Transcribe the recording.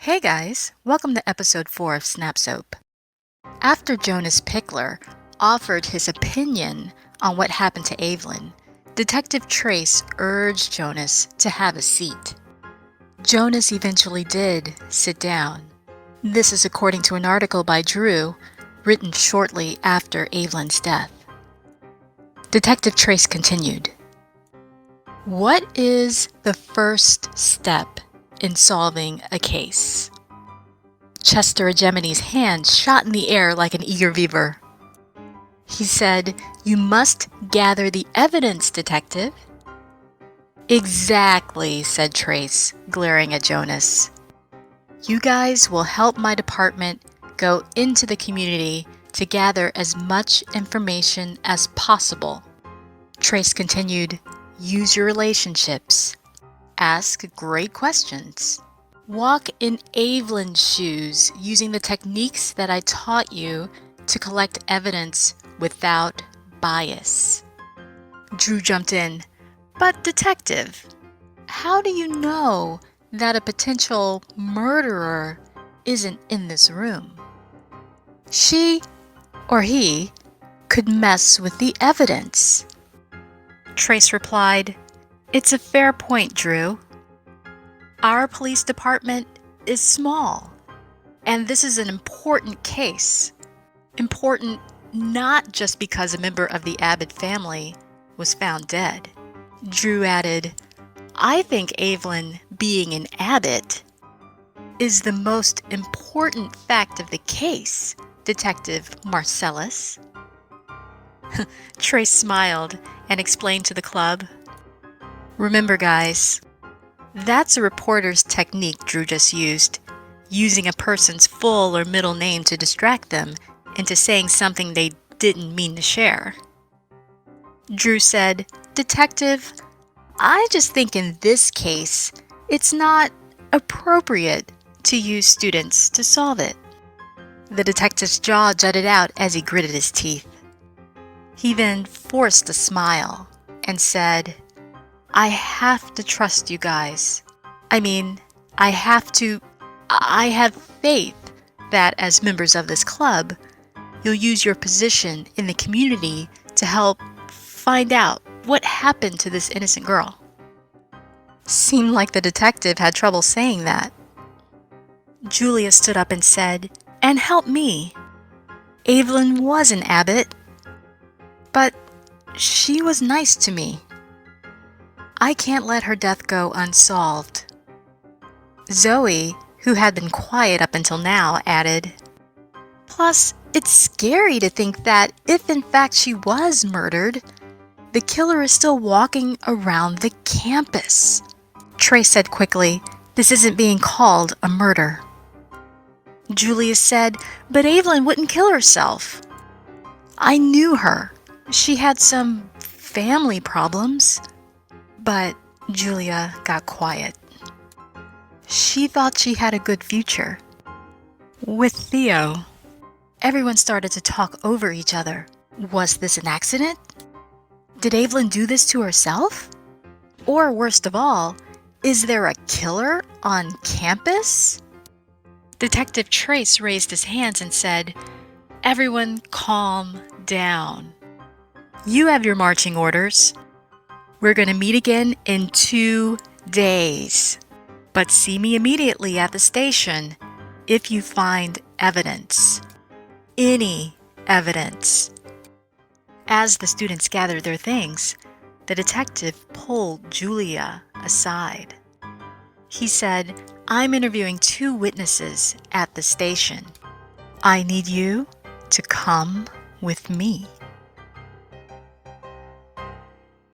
Hey guys, welcome to episode 4 of Snap Soap. After Jonas Pickler offered his opinion on what happened to Avelyn, Detective Trace urged Jonas to have a seat. Jonas eventually did sit down. This is according to an article by Drew, written shortly after Avelyn's death. Detective Trace continued. What is the first step in solving a case? Chester Hegemony's hand shot in the air like an eager beaver. He said, "You must gather the evidence, detective." "Exactly," said Trace, glaring at Jonas. "You guys will help my department go into the community to gather as much information as possible." Trace continued, "Use your relationships. Ask great questions. Walk in Avelyn's shoes using the techniques that I taught you to collect evidence without bias." Drew jumped in. "But detective, how do you know that a potential murderer isn't in this room? She or he could mess with the evidence." Trace replied, "It's a fair point, Drew. Our police department is small, and this is an important case. Important not just because a member of the Abbott family was found dead." Drew added, "I think Avelyn being an Abbott is the most important fact of the case, Detective Marcellus." Trace smiled and explained to the club, "Remember, guys, that's a reporter's technique Drew just used, using a person's full or middle name to distract them into saying something they didn't mean to share." Drew said, "Detective, I just think in this case, it's not appropriate to use students to solve it." The detective's jaw jutted out as he gritted his teeth. He then forced a smile and said, "I have to trust you guys. I have faith that as members of this club, you'll use your position in the community to help find out what happened to this innocent girl." Seemed like the detective had trouble saying that. Julia stood up and said, "And help me. Avelyn was an Abbott, but she was nice to me. I can't let her death go unsolved." Zoe, who had been quiet up until now, added, "Plus, it's scary to think that if in fact she was murdered, the killer is still walking around the campus." Trace said quickly, "This isn't being called a murder." Julia said, "But Avelyn wouldn't kill herself. I knew her. She had some family problems." But Julia got quiet. She thought she had a good future with Theo. Everyone started to talk over each other. Was this an accident? Did Avelyn do this to herself? Or worst of all, is there a killer on campus? Detective Trace raised his hands and said, "Everyone calm down. You have your marching orders. We're going to meet again in 2 days. But see me immediately at the station if you find evidence. Any evidence." As the students gathered their things, the detective pulled Julia aside. He said, "I'm interviewing 2 witnesses at the station. I need you to come with me."